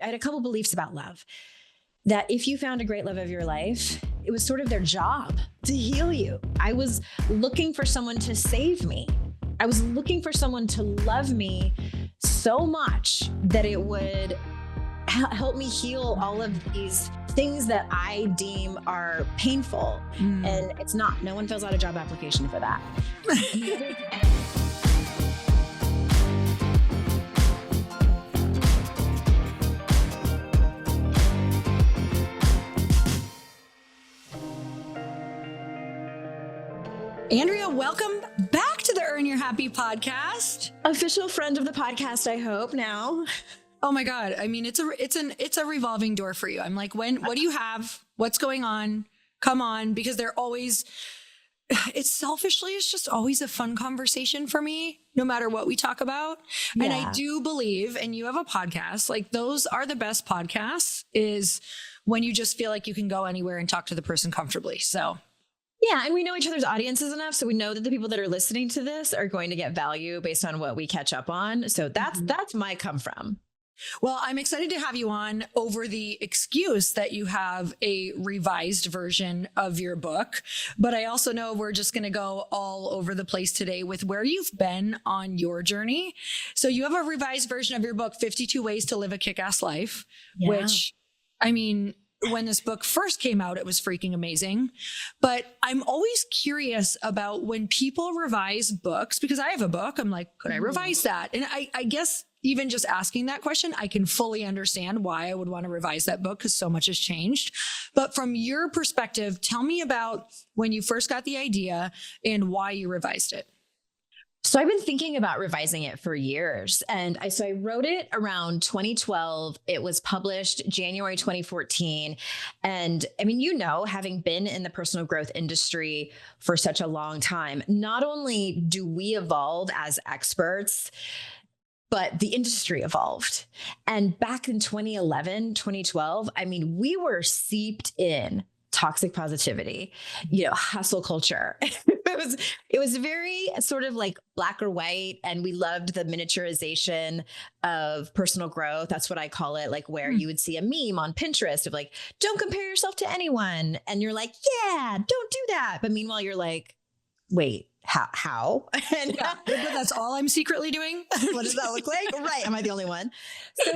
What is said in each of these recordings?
I had a couple beliefs about love. That if you found a great love of your life, it was sort of their job to heal you. I was looking for someone to save me. I was looking for someone to love me so much that it would help me heal all of these things that I deem are painful. And it's not. No one fills out a job application for that. Andrea, welcome back to the Earn Your Happy podcast. Official friend of the podcast, I hope now. Oh my God. I mean, it's a revolving door for you. I'm like, what do you have? What's going on? Come on. Because it's just always a fun conversation for me, no matter what we talk about. Yeah. And I do believe, and you have a podcast, like those are the best podcasts, is when you just feel like you can go anywhere and talk to the person comfortably. So yeah. And we know each other's audiences enough. So we know that the people that are listening to this are going to get value based on what we catch up on. So that's my come from. Well, I'm excited to have you on over the excuse that you have a revised version of your book. But I also know we're just going to go all over the place today with where you've been on your journey. So you have a revised version of your book, 52 Ways to Live a Kick-Ass Life, which, I mean, when this book first came out, it was freaking amazing. But I'm always curious about when people revise books, because I have a book. I'm like, could I revise that? And I guess even just asking that question, I can fully understand why I would want to revise that book because so much has changed. But from your perspective, tell me about when you first got the idea and why you revised it. So I've been thinking about revising it for years. And I wrote it around 2012. It was published January 2014. And I mean, having been in the personal growth industry for such a long time, not only do we evolve as experts, but the industry evolved. And back in 2011, 2012, I mean, we were seeped in toxic positivity, hustle culture. It was very sort of like black or white. And we loved the miniaturization of personal growth. That's what I call it. Like where you would see a meme on Pinterest of like, don't compare yourself to anyone. And you're like, yeah, don't do that. But meanwhile, you're like, wait, how? And that's all I'm secretly doing. What does that look like? Right. Am I the only one? So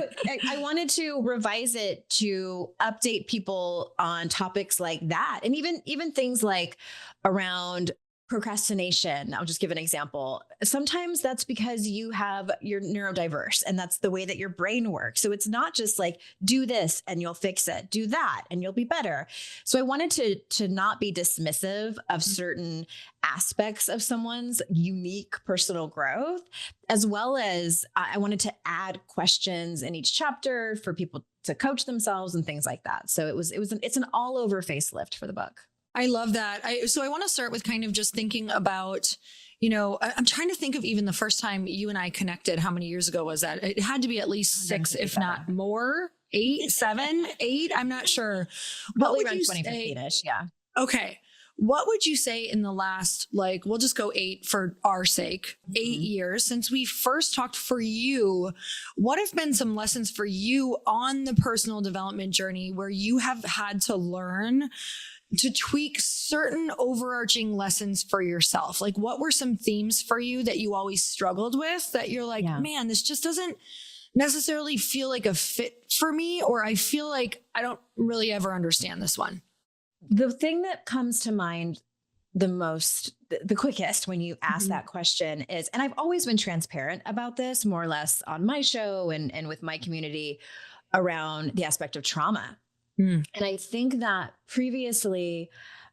I wanted to revise it to update people on topics like that. And even things like around procrastination. I'll just give an example. Sometimes that's because you're neurodiverse and that's the way that your brain works. So it's not just like, do this and you'll fix it, do that and you'll be better. So I wanted to not be dismissive of certain aspects of someone's unique personal growth, as well as I wanted to add questions in each chapter for people to coach themselves and things like that. So it's an all over facelift for the book. I love that. So I want to start with kind of just thinking about, I'm trying to think of even the first time you and I connected. How many years ago was that? It had to be at least 6, if not more, 8, 7, 8. I'm not sure. Probably around 2015-ish. Yeah. Okay. What would you say in the last, we'll just go 8 for our sake, 8 years since we first talked for you? What have been some lessons for you on the personal development journey where you have had to learn to tweak certain overarching lessons for yourself? Like what were some themes for you that you always struggled with that you're like, man, this just doesn't necessarily feel like a fit for me, or I feel like I don't really ever understand this one? The thing that comes to mind the quickest when you ask that question is, and I've always been transparent about this more or less on my show and with my community around the aspect of trauma. And I think that previously,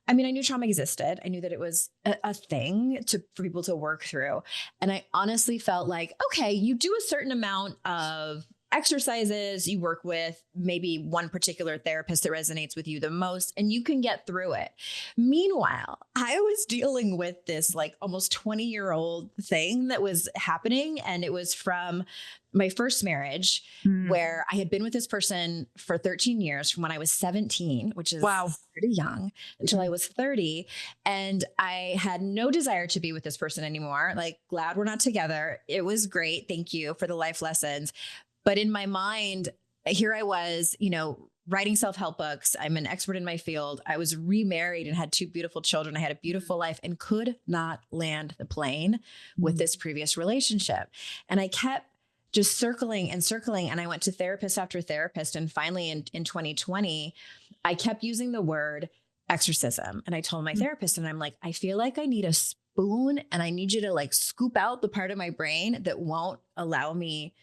I knew trauma existed. I knew that it was a thing for people to work through. And I honestly felt like, okay, you do a certain amount of exercises, you work with maybe one particular therapist that resonates with you the most, and you can get through it. Meanwhile, I was dealing with this like almost 20-year-old thing that was happening. And it was from my first marriage where I had been with this person for 13 years from when I was 17, which is pretty young, until I was 30. And I had no desire to be with this person anymore. Like, glad we're not together. It was great. Thank you for the life lessons. But in my mind, here I was, writing self-help books. I'm an expert in my field. I was remarried and had two beautiful children. I had a beautiful life and could not land the plane with this previous relationship. And I kept just circling and circling. And I went to therapist after therapist. And finally in 2020, I kept using the word exorcism. And I told my therapist, and I'm like, I feel like I need a spoon and I need you to like scoop out the part of my brain that won't allow me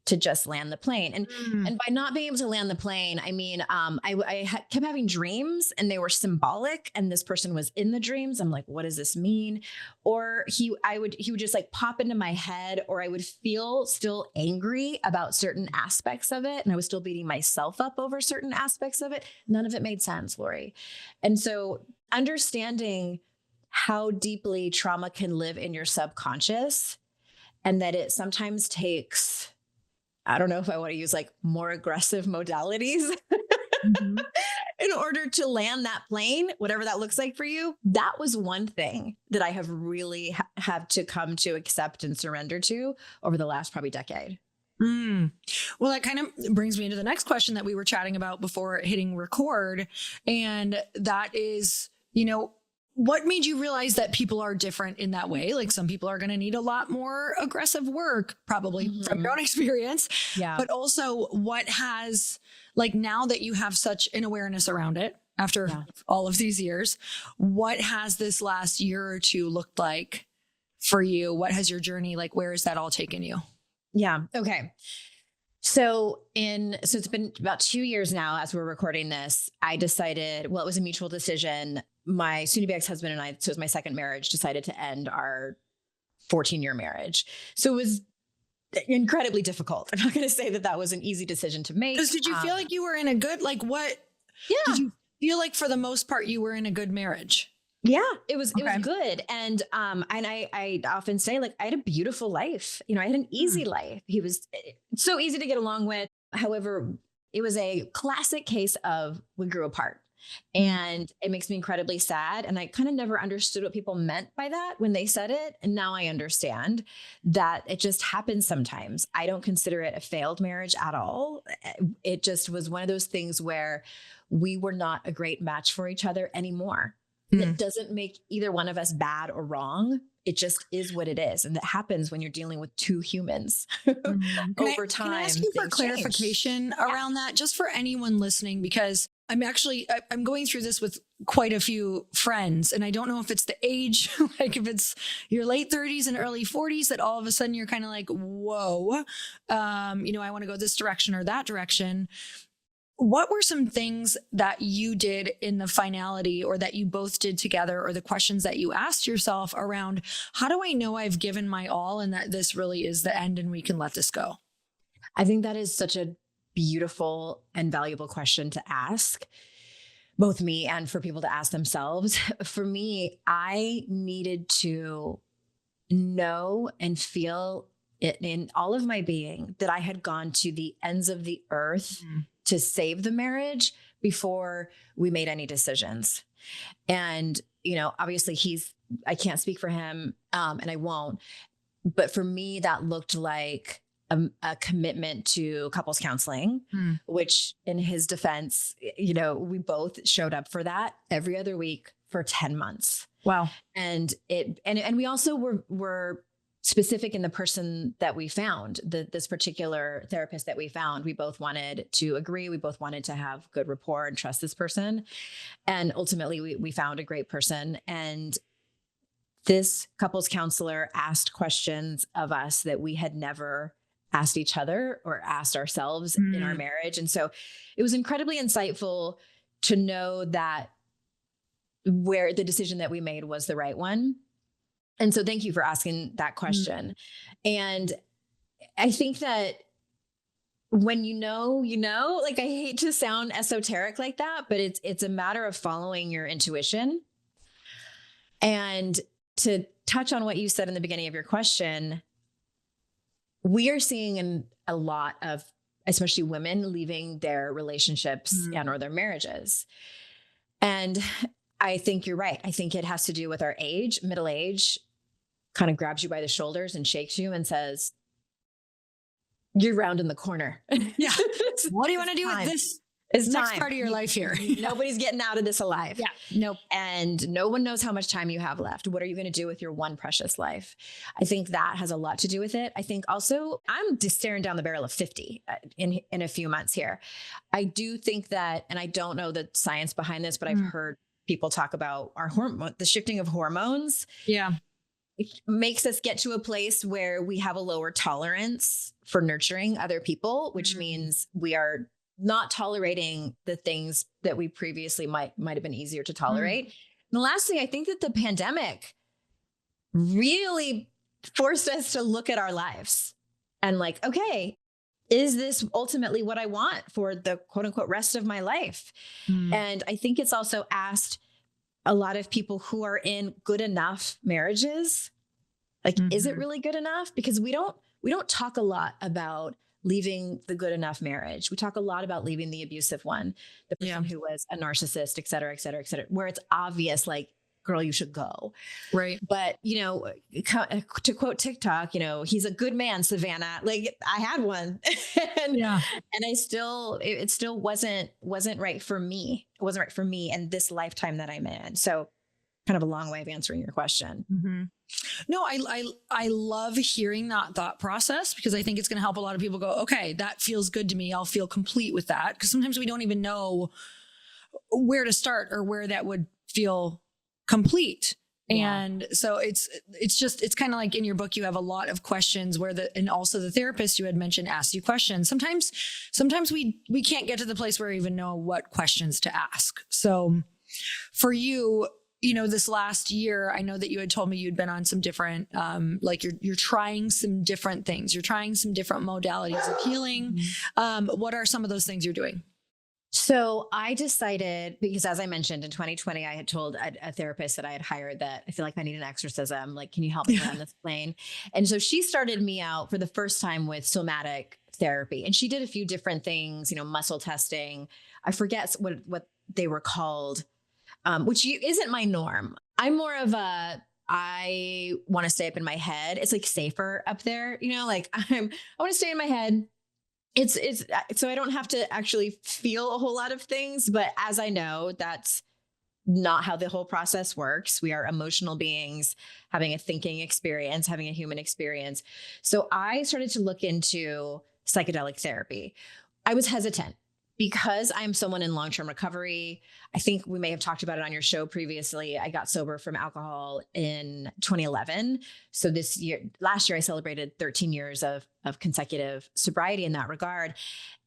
to just land the plane. And by not being able to land the plane, I mean, kept having dreams and they were symbolic and this person was in the dreams. I'm like, what does this mean? Or he would just like pop into my head, or I would feel still angry about certain aspects of it. And I was still beating myself up over certain aspects of it. None of it made sense, Lori. And so understanding how deeply trauma can live in your subconscious, and that it sometimes takes, I don't know if I want to use like more aggressive modalities in order to land that plane, whatever that looks like for you. That was one thing that I have really have to come to accept and surrender to over the last probably decade. Well, that kind of brings me into the next question that we were chatting about before hitting record. And that is, what made you realize that people are different in that way? Like some people are going to need a lot more aggressive work, probably from your own experience. Yeah. But also what has, like, now that you have such an awareness around it after all of these years, what has this last year or two looked like for you? What has your journey, like, where has that all taken you? Yeah. Okay. So it's been about 2 years now as we're recording this, I decided, well, it was a mutual decision. My soon-to-be ex-husband and I, so it was my second marriage, decided to end our 14-year marriage. So it was incredibly difficult. I'm not going to say that was an easy decision to make. Because did you feel like you were in a good, like what? Yeah. Did you feel like for the most part you were in a good marriage? Yeah, it was good. And I often say, like, I had a beautiful life. I had an easy life. He was so easy to get along with. However, it was a classic case of we grew apart. And it makes me incredibly sad. And I kind of never understood what people meant by that when they said it. And now I understand that it just happens sometimes. I don't consider it a failed marriage at all. It just was one of those things where we were not a great match for each other anymore. That doesn't make either one of us bad or wrong. It just is what it is. And that happens when you're dealing with two humans over time. Can I ask you for clarification around that, just for anyone listening? Because I'm going through this with quite a few friends, and I don't know if it's the age, like if it's your late 30s and early 40s, that all of a sudden you're kind of like, whoa, I want to go this direction or that direction. What were some things that you did in the finality, or that you both did together, or the questions that you asked yourself around, how do I know I've given my all and that this really is the end and we can let this go? I think that is such a beautiful and valuable question to ask, both me and for people to ask themselves. For me, I needed to know and feel it in all of my being that I had gone to the ends of the earth to save the marriage before we made any decisions. And, obviously I can't speak for him, and I won't, but for me, that looked like a commitment to couples counseling, which in his defense, we both showed up for that every other week for 10 months. Wow. And we also were specific in the person that we found, this particular therapist that we found. We both wanted to agree. We both wanted to have good rapport and trust this person. And ultimately we found a great person. And this couples counselor asked questions of us that we had never asked each other or asked ourselves in our marriage. And so it was incredibly insightful to know that where the decision that we made was the right one. And so thank you for asking that question. And I think that when like, I hate to sound esoteric like that, but it's a matter of following your intuition. And to touch on what you said in the beginning of your question, we are seeing a lot of, especially women, leaving their relationships and or their marriages. And I think you're right. I think it has to do with our age. Middle age kind of grabs you by the shoulders and shakes you and says, You're rounding the corner. Yeah. What do you want to do time. with this It's next time. part of your life here? Nobody's getting out of this alive. Yeah. Nope. And no one knows how much time you have left. What are you going to do with your one precious life? I think that has a lot to do with it. I think also I'm just staring down the barrel of 50 in a few months here. I do think that, and I don't know the science behind this, but I've heard people talk about the shifting of hormones. Yeah. It makes us get to a place where we have a lower tolerance for nurturing other people, which means we are not tolerating the things that we previously might have been easier to tolerate. And the last thing, I think that the pandemic really forced us to look at our lives and like, okay, is this ultimately what I want for the quote unquote rest of my life? And I think it's also asked a lot of people who are in good enough marriages, like, is it really good enough? Because we don't talk a lot about leaving the good enough marriage. We talk a lot about leaving the abusive one, the person who was a narcissist, et cetera, et cetera, et cetera, where it's obvious, like, girl, you should go. Right. But, to quote TikTok, he's a good man, Savannah. Like, I had one and it still wasn't right for me. It wasn't right for me in this lifetime that I'm in. So kind of a long way of answering your question. No, I love hearing that thought process, because I think it's going to help a lot of people go, okay, that feels good to me. I'll feel complete with that. Because sometimes we don't even know where to start or where that would feel complete. Yeah. And so it's kind of like in your book, you have a lot of questions and also the therapist you had mentioned asks you questions. Sometimes we can't get to the place where we even know what questions to ask. So for you, this last year, I know that you had told me you'd been on some different, like you're trying some different things. You're trying some different modalities of healing. What are some of those things you're doing? So I decided, because as I mentioned in 2020, I had told a therapist that I had hired that I feel like I need an exorcism. Like, can you help me land this plane? And so she started me out for the first time with somatic therapy. And she did a few different things, muscle testing. I forget what they were called. Which isn't my norm. I'm more of I want to stay up in my head. It's like safer up there, like I want to stay in my head. It's so I don't have to actually feel a whole lot of things. But as I know, that's not how the whole process works. We are emotional beings having a thinking experience, having a human experience. So I started to look into psychedelic therapy. I was hesitant, because I'm someone in long-term recovery. I think we may have talked about it on your show previously. I got sober from alcohol in 2011. So last year I celebrated 13 years of consecutive sobriety in that regard.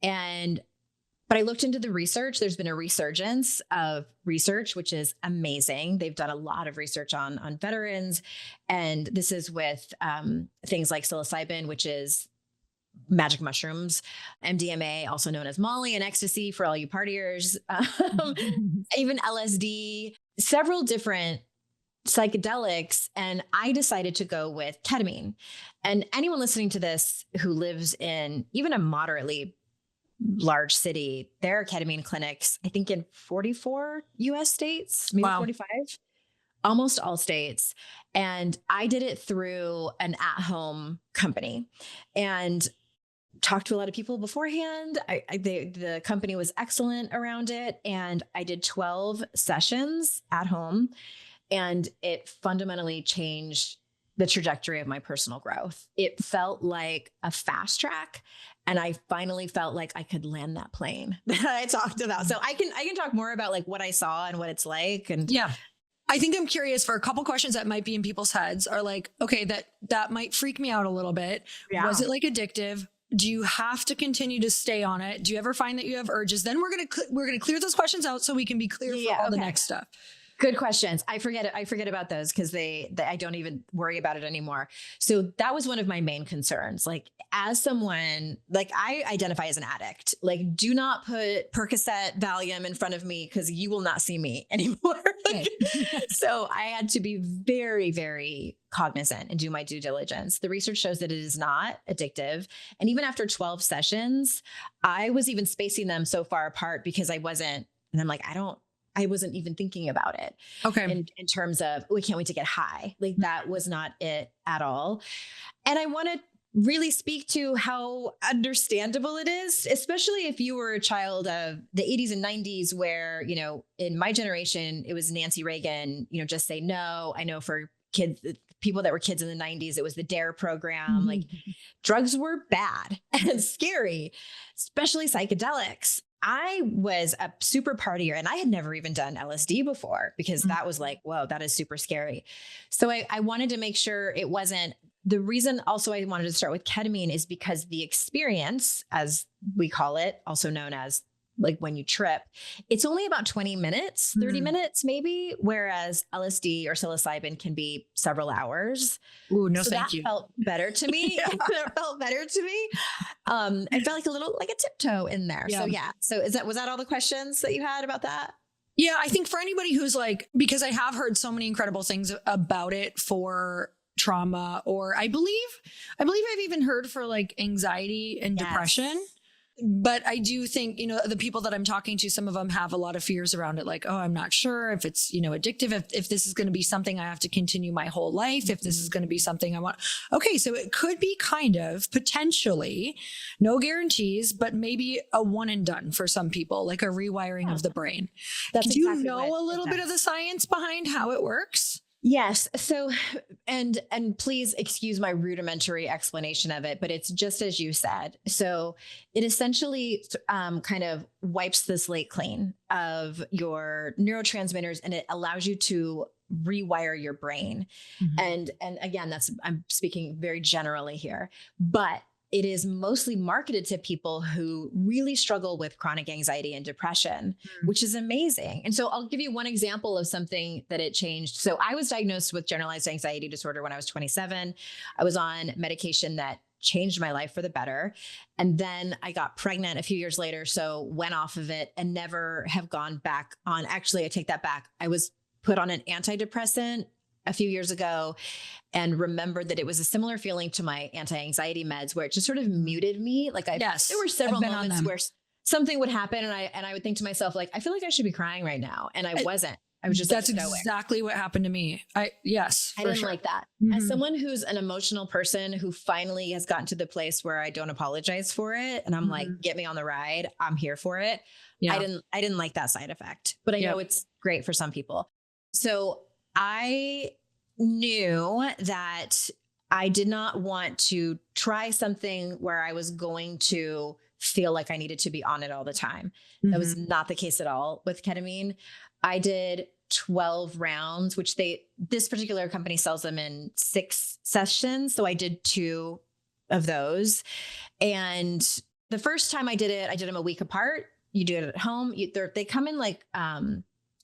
But I looked into the research. There's been a resurgence of research, which is amazing. They've done a lot of research on veterans. And this is with things like psilocybin, which is magic mushrooms, MDMA, also known as Molly and ecstasy for all you partiers, even LSD, several different psychedelics. And I decided to go with ketamine. And anyone listening to this who lives in even a moderately large city, there are ketamine clinics, I think in 44 US states, maybe 45. Almost all states. And I did it through an at-home company and talked to a lot of people beforehand. The company was excellent around it. And I did 12 sessions at home, and it fundamentally changed the trajectory of my personal growth. It felt like a fast track. And I finally felt like I could land that plane that I talked about. So I can talk more about like what I saw and what it's like. And yeah. I think I'm curious for a couple questions that might be in people's heads are like, okay, that might freak me out a little bit. Yeah. Was it like addictive? Do you have to continue to stay on it? Do you ever find that you have urges? Then we're going to clear those questions out so we can be clear for all the next stuff. Good questions. I forget about those because I don't even worry about it anymore. So that was one of my main concerns. Like, as someone, like, I identify as an addict. Like, do not put Percocet, Valium in front of me because you will not see me anymore. So I had to be very, very cognizant and do my due diligence. The research shows that it is not addictive. And even after 12 sessions, I was even spacing them so far apart because I wasn't even thinking about it. Okay. In terms of, we can't wait to get high. Like, that was not it at all. And I wanted really speak to how understandable it is, especially if you were a child of the 80s and 90s, where, in my generation, it was Nancy Reagan, just say no. I know for kids, people that were kids in the 90s, it was the DARE program. Like, drugs were bad and scary, especially psychedelics. I was a super partier and I had never even done LSD before, because that was like, whoa, that is super scary. So I wanted to make sure it wasn't. The reason also I wanted to start with ketamine is because the experience, as we call it, also known as like when you trip, it's only about 20 minutes, 30 minutes maybe, whereas LSD or psilocybin can be several hours. Ooh, no, so thank that you. felt better to me. It felt better to me. I felt like a tiptoe in there. Yeah. So was that all the questions that you had about that? Yeah, I think for anybody who's like, because I have heard so many incredible things about it for trauma, or I believe I've even heard for like anxiety and depression. But I do think, the people that I'm talking to, some of them have a lot of fears around it. Like, oh, I'm not sure if it's, addictive, if this is going to be something I have to continue my whole life, if this is going to be something I want. Okay. So it could be kind of potentially, no guarantees, but maybe a one and done for some people, like a rewiring of the brain. Do you know a little bit of the science behind how it works? Yes. So, and please excuse my rudimentary explanation of it, but it's just as you said. So it essentially kind of wipes the slate clean of your neurotransmitters, and it allows you to rewire your brain. And again, I'm speaking very generally here, but it is mostly marketed to people who really struggle with chronic anxiety and depression, which is amazing. And so I'll give you one example of something that it changed. So I was diagnosed with generalized anxiety disorder when I was 27. I was on medication that changed my life for the better. And then I got pregnant a few years later, so went off of it and never have gone back on. Actually, I take that back. I was put on an antidepressant a few years ago and remembered that it was a similar feeling to my anti-anxiety meds, where it just sort of muted me. Like there were several moments where something would happen and I would think to myself, like, I feel like I should be crying right now. And I wasn't. I was just that's exactly what happened to me. I didn't like that. As someone who's an emotional person who finally has gotten to the place where I don't apologize for it, and I'm like, get me on the ride, I'm here for it. Yeah. I didn't like that side effect, but I know it's great for some people. So I knew that I did not want to try something where I was going to feel like I needed to be on it all the time. That was not the case at all with ketamine. I did 12 rounds, which this particular company sells them in 6 sessions. So I did 2 of those. And the first time I did them a week apart. You do it at home. They come in like,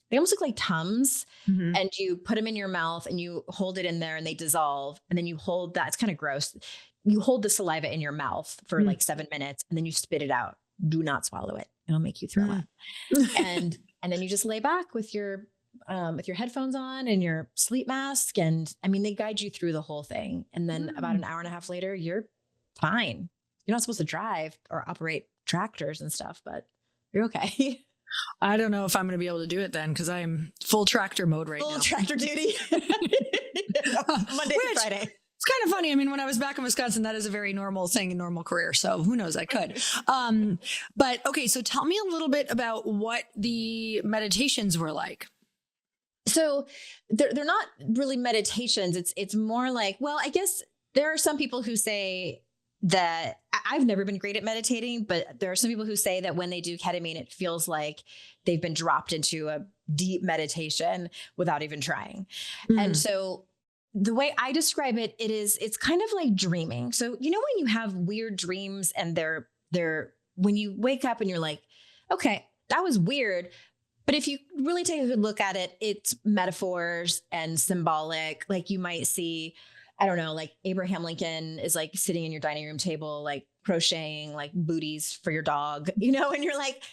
they almost look like Tums, and you put them in your mouth and you hold it in there and they dissolve. And then you hold that. It's kind of gross. You hold the saliva in your mouth for like 7 minutes and then you spit it out. Do not swallow it. It'll make you throw up. And then you just lay back with your headphones on and your sleep mask. And I mean, they guide you through the whole thing. And then about an hour and a half later, you're fine. You're not supposed to drive or operate tractors and stuff, but you're okay. I don't know if I'm going to be able to do it then, because I'm full tractor mode right now. Full tractor duty. Monday to Friday. It's kind of funny. I mean, when I was back in Wisconsin, that is a very normal thing, a normal career. So who knows, I could. But okay, so tell me a little bit about what the meditations were like. So they're not really meditations. It's more like, well, I guess there are some people who say that I've never been great at meditating, but there are some people who say that when they do ketamine, it feels like they've been dropped into a deep meditation without even trying. And so the way I describe it, it's kind of like dreaming. So, when you have weird dreams and they're when you wake up and you're like, okay, that was weird. But if you really take a good look at it, it's metaphors and symbolic. Like you might see, I don't know, like Abraham Lincoln is like sitting in your dining room table, like crocheting like booties for your dog, and you're like,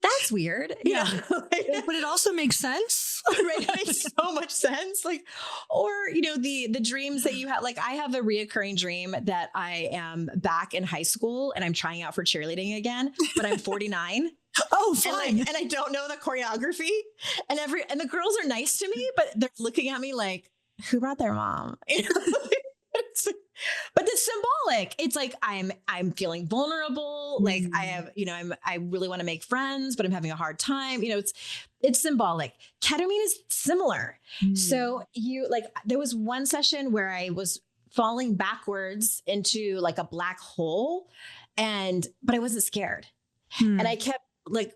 that's weird. Yeah. But it also makes sense. Right. It makes so much sense. Like, or, the dreams that you have, like I have a reoccurring dream that I am back in high school and I'm trying out for cheerleading again, but I'm 49. Oh, fine. And I don't know the choreography and the girls are nice to me, but they're looking at me like, who brought their mom? but it's symbolic. It's like, I'm feeling vulnerable. Like I have, I really want to make friends, but I'm having a hard time. It's symbolic. Ketamine is similar. So there was one session where I was falling backwards into like a black hole but I wasn't scared. And I kept like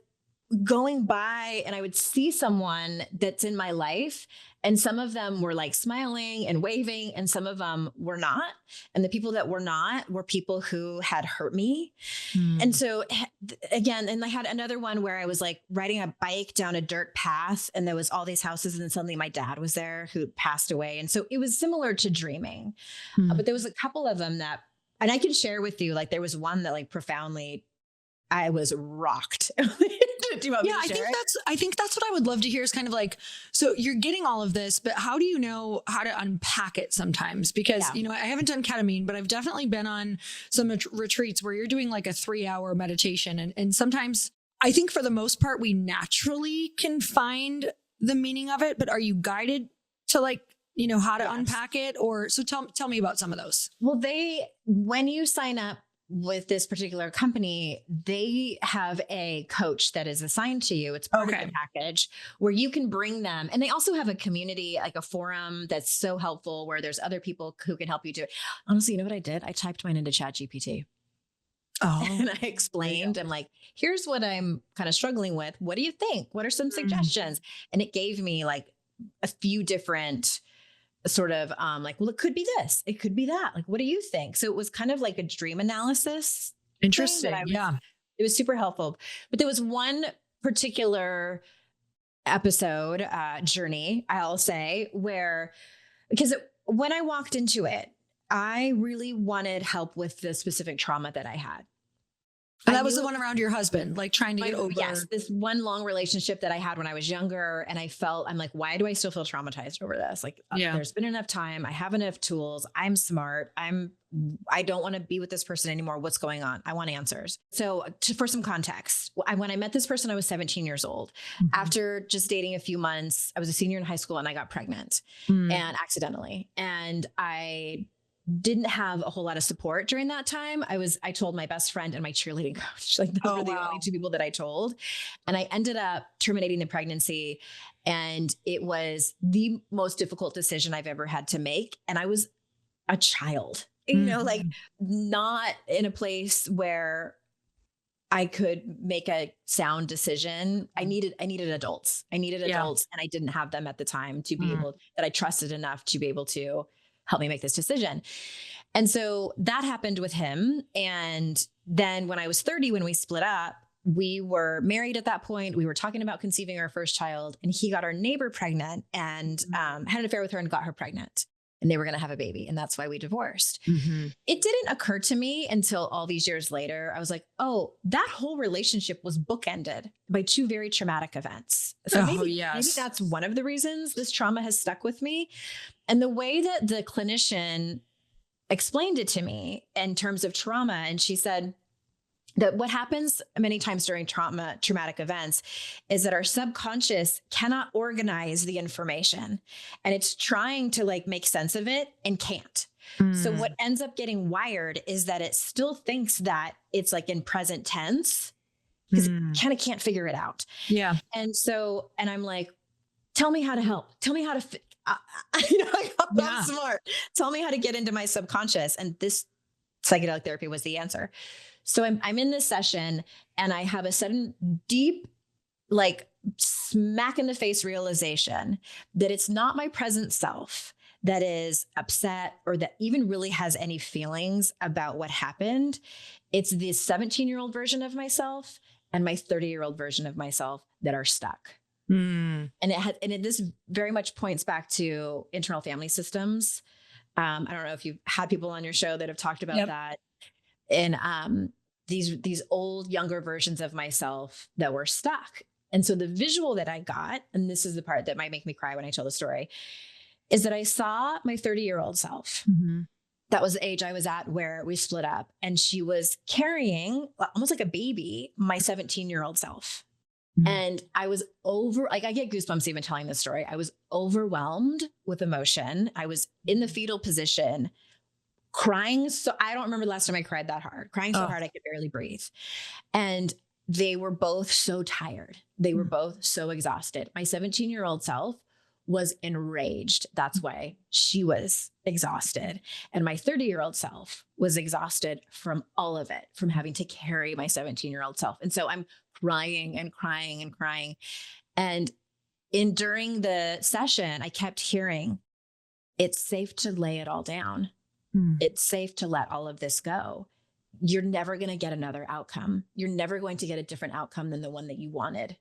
going by and I would see someone that's in my life, and some of them were like smiling and waving, and some of them were not. And the people that were not were people who had hurt me. And so again, and I had another one where I was like riding a bike down a dirt path, and there was all these houses, and then suddenly my dad was there who passed away. And so it was similar to dreaming, but there was a couple of them that, and I can share with you, like there was one that like profoundly, I was rocked. Do you want me to share it? I think that's what I would love to hear is kind of like, so you're getting all of this, but how do you know how to unpack it sometimes? Because, I haven't done ketamine, but I've definitely been on some retreats where you're doing like a 3-hour meditation. And sometimes I think for the most part, we naturally can find the meaning of it, but are you guided to like, how to unpack it? Or so tell me about some of those. Well, when you sign up with this particular company, they have a coach that is assigned to you. It's part of the package where you can bring them. And they also have a community, like a forum that's so helpful where there's other people who can help you do it. Honestly, you know what I did? I typed mine into ChatGPT. And I explained, I'm like, here's what I'm kind of struggling with. What do you think? What are some suggestions? And it gave me like a few different sort of like, well, it could be this, it could be that. Like, what do you think? So it was kind of like a dream analysis. Interesting. It was super helpful. But there was one particular episode, journey, I'll say, because when I walked into it, I really wanted help with the specific trauma that I had. And that was the one around your husband, like trying to get over. Yes, this one long relationship that I had when I was younger. And I'm like, why do I still feel traumatized over this? Like, there's been enough time. I have enough tools. I'm smart. I don't want to be with this person anymore. What's going on? I want answers. So for some context, when I met this person, I was 17 years old. After just dating a few months, I was a senior in high school and I got pregnant and accidentally. And I didn't have a whole lot of support during that time. I told my best friend and my cheerleading coach, like those were the only two people that I told. And I ended up terminating the pregnancy. And it was the most difficult decision I've ever had to make. And I was a child, like not in a place where I could make a sound decision. I needed adults. I needed adults, and I didn't have them at the time to be able, that I trusted enough to be able to help me make this decision. And so that happened with him. And then when I was 30, when we split up, we were married at that point. We were talking about conceiving our first child, and he got our neighbor pregnant and had an affair with her and got her pregnant. And they were going to have a baby. And that's why we divorced. It didn't occur to me until all these years later. I was like, oh, that whole relationship was bookended by two very traumatic events. So maybe that's one of the reasons this trauma has stuck with me. And the way that the clinician explained it to me in terms of trauma, and she said that what happens many times during traumatic events is that our subconscious cannot organize the information, and it's trying to like make sense of it and can't. So what ends up getting wired is that it still thinks that it's like in present tense because it kind of can't figure it out. Yeah. And so, and I'm like, tell me how to help. Tell me how to, I'm smart. Tell me how to get into my subconscious. And this psychedelic therapy was the answer. So I'm in this session and I have a sudden deep, like smack in the face realization that it's not my present self that is upset or that even really has any feelings about what happened. It's the 17-year-old version of myself and my 30-year-old version of myself that are stuck. And this very much points back to internal family systems. I don't know if you've had people on your show that have talked about that. And these old, younger versions of myself that were stuck. And so the visual that I got, and this is the part that might make me cry when I tell the story, is that I saw my 30-year-old self. That was the age I was at where we split up. And she was carrying, almost like a baby, my 17-year-old self. And I was I get goosebumps even telling this story. I was overwhelmed with emotion. I was in the fetal position, crying. So I don't remember the last time I cried that hard, crying so hard I could barely breathe. And they were both so tired. They were both so exhausted. My 17-year-old self was enraged. That's why she was exhausted. And my 30-year-old self was exhausted from all of it, from having to carry my 17-year-old self. And so I'm crying and crying and crying. And during the session, I kept hearing, it's safe to lay it all down. It's safe to let all of this go. You're never going to get another outcome. You're never going to get a different outcome than the one that you wanted.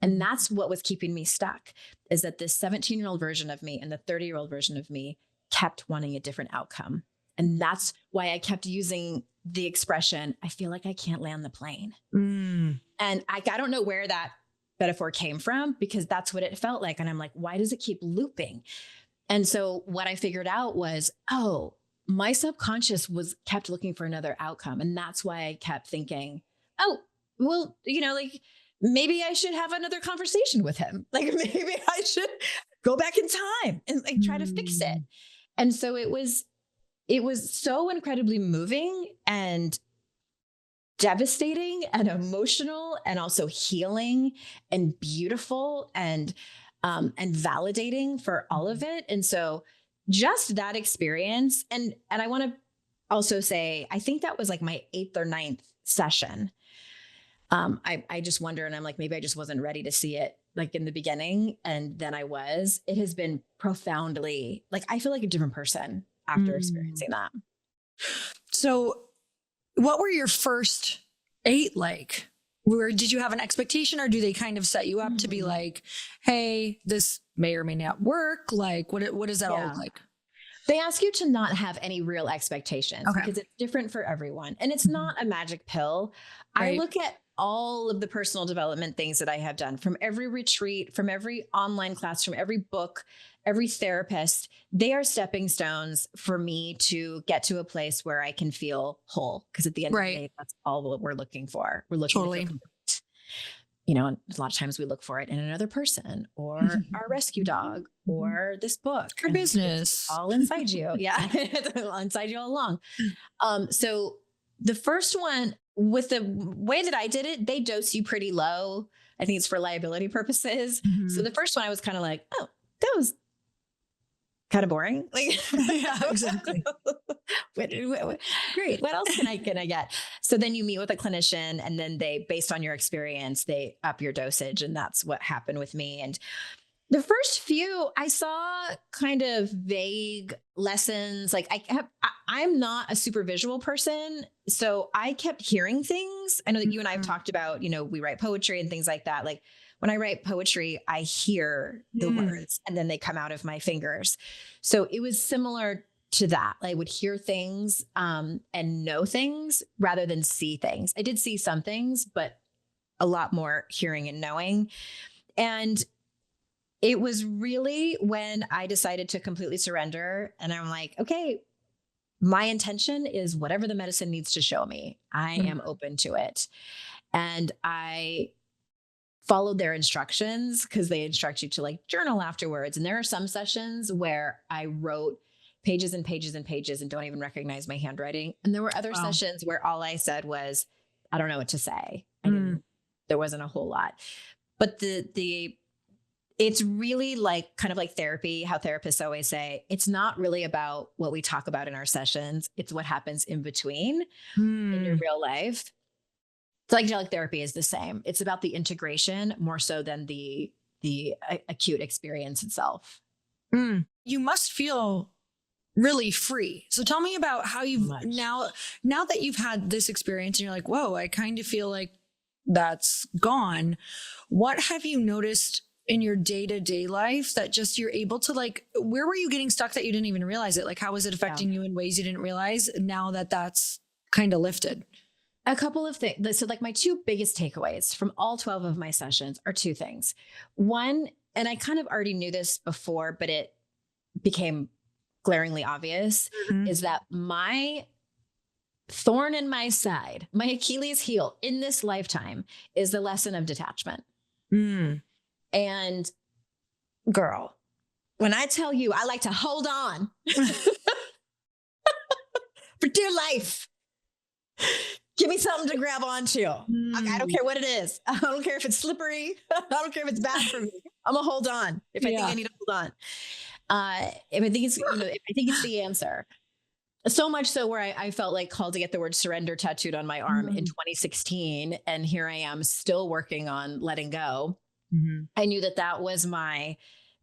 And that's what was keeping me stuck, is that this 17-year-old version of me and the 30-year-old version of me kept wanting a different outcome. And that's why I kept using the expression, I feel like I can't land the plane. And I don't know where that metaphor came from, because that's what it felt like. And I'm like, why does it keep looping? And so what I figured out was, oh, my subconscious kept looking for another outcome. And that's why I kept thinking, oh, well, like maybe I should have another conversation with him. Like maybe I should go back in time and like try to fix it. And so it was so incredibly moving and devastating and emotional and also healing and beautiful and validating for all of it. And so just that experience. And I want to also say, I think that was like my 8th or 9th session. I just wonder, and I'm like, maybe I just wasn't ready to see it like in the beginning. And then I was. It has been profoundly, like, I feel like a different person after experiencing that. So what were your first 8 like? Did you have an expectation, or do they kind of set you up to be like, hey, this may or may not work? Like, what does that all look like? They ask you to not have any real expectations because it's different for everyone. And it's not a magic pill. Right. I look at all of the personal development things that I have done, from every retreat, from every online class, from every book, every therapist. They are stepping stones for me to get to a place where I can feel whole. Because at the end of the day, that's all what we're looking for. We're looking for complete. And a lot of times we look for it in another person or our rescue dog or this book. Our business. All inside you. Yeah. Inside you all along. So the first one, with the way that I did it, they dose you pretty low. I think it's for liability purposes. So the first one I was kind of like, oh, that was kind of boring. Like, yeah, exactly. Great. What else can I get? So then you meet with a clinician, and then they, based on your experience, they up your dosage. And that's what happened with me. And the first few, I saw kind of vague lessons. Like I'm not a super visual person. So I kept hearing things. I know that you and I have talked about, we write poetry and things like that. Like when I write poetry, I hear the words and then they come out of my fingers. So it was similar to that. I would hear things and know things rather than see things. I did see some things, but a lot more hearing and knowing. And it was really when I decided to completely surrender, and I'm like, okay, my intention is whatever the medicine needs to show me. I am open to it. And I followed their instructions, because they instruct you to like journal afterwards. And there are some sessions where I wrote pages and pages and pages and don't even recognize my handwriting. And there were other sessions where all I said was, I don't know what to say. There wasn't a whole lot. But it's really like kind of like therapy, how therapists always say, it's not really about what we talk about in our sessions. It's what happens in between in your real life. Psychedelic therapy is the same. It's about the integration more so than the acute experience itself. You must feel really free. So tell me about how you've now that you've had this experience and you're like, whoa, I kind of feel like that's gone. What have you noticed in your day-to-day life that just you're able to, like, where were you getting stuck that you didn't even realize it? Like, how was it affecting you in ways you didn't realize now that that's kind of lifted? A couple of things. So like my 2 biggest takeaways from all 12 of my sessions are 2 things. One, and I kind of already knew this before, but it became glaringly obvious, is that my thorn in my side, my Achilles heel in this lifetime, is the lesson of detachment. And girl, when I tell you I like to hold on, for dear life. Give me something to grab onto. I don't care what it is. I don't care if it's slippery. I don't care if it's bad for me. I'm gonna hold on if I think I need to hold on. If I think it's, I think it's the answer. So much so where I felt like called to get the word surrender tattooed on my arm in 2016. And here I am still working on letting go. I knew that that was my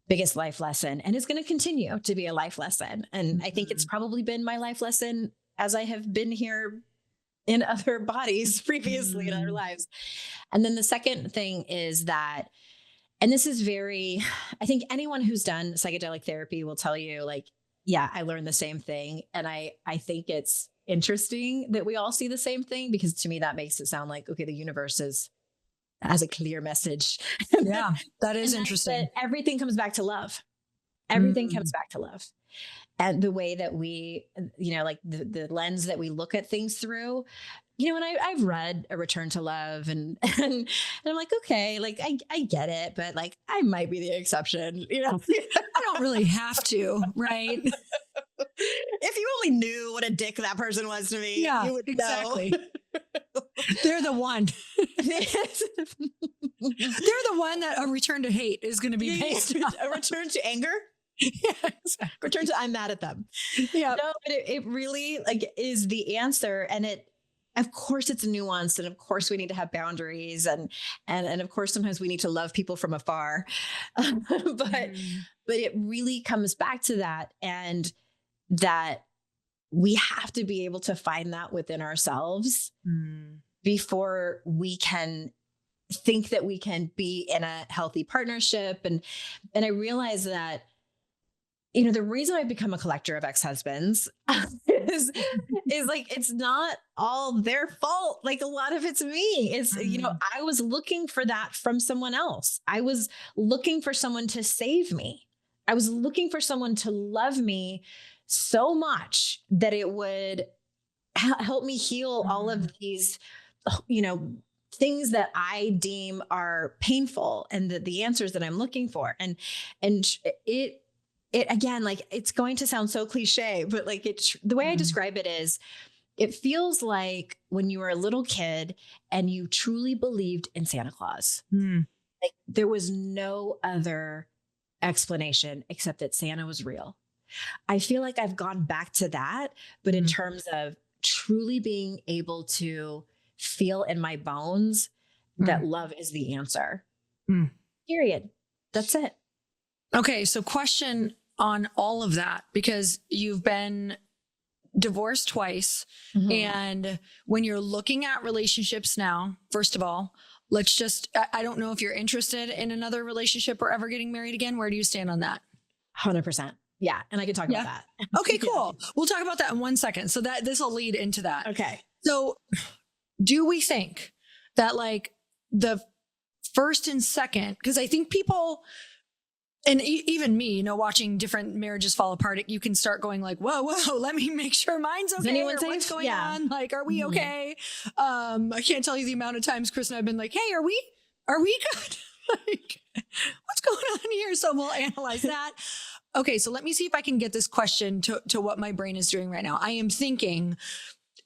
biggest life lesson, and it's going to continue to be a life lesson. And I think it's probably been my life lesson as I have been here in other bodies previously in other lives. And then the second thing is that, and this is I think anyone who's done psychedelic therapy will tell you, like, yeah, I learned the same thing. And I think it's interesting that we all see the same thing, because to me, that makes it sound like, okay, the universe has a clear message. Yeah, that is interesting. That everything comes back to love. Everything comes back to love. And the way that we, like the lens that we look at things through, and I've read A Return to Love and I'm like, okay, like I get it, but like I might be the exception, I don't really have to, right? If you only knew what a dick that person was to me, you would exactly know. They're the one. They're the one that A Return to Hate is going to be based on. A return to anger? Yeah, exactly. Return to I'm mad at them. Yeah. No, but it really like is the answer. And of course it's nuanced. And of course we need to have boundaries. And of course, sometimes we need to love people from afar. But it really comes back to that. And that we have to be able to find that within ourselves before we can think that we can be in a healthy partnership. And I realize that, the reason I've become a collector of ex-husbands is like, it's not all their fault. Like a lot of it's me. It's, I was looking for that from someone else. I was looking for someone to save me. I was looking for someone to love me so much that it would help me heal all of these, things that I deem are painful, and the answers that I'm looking for. And it again, like, it's going to sound so cliche, but like the way I describe it is, it feels like when you were a little kid and you truly believed in Santa Claus. Like there was no other explanation except that Santa was real. I feel like I've gone back to that, but in terms of truly being able to feel in my bones that love is the answer. Period. That's it. Okay. So question on all of that, because you've been divorced twice. And when you're looking at relationships now, first of all, I don't know if you're interested in another relationship or ever getting married again. Where do you stand on that? 100%. Yeah. And I can talk about that. Okay, cool. We'll talk about that in 1 second. So that this will lead into that. Okay. So do we think that like the first and second, because I think people, and even me, watching different marriages fall apart, you can start going like, whoa, let me make sure mine's okay. Is anyone safe? What's going on? Like, are we okay? I can't tell you the amount of times Chris and I've been like, hey, are we good? Like, what's going on here? So we'll analyze that. Okay. So let me see if I can get this question to what my brain is doing right now. I am thinking,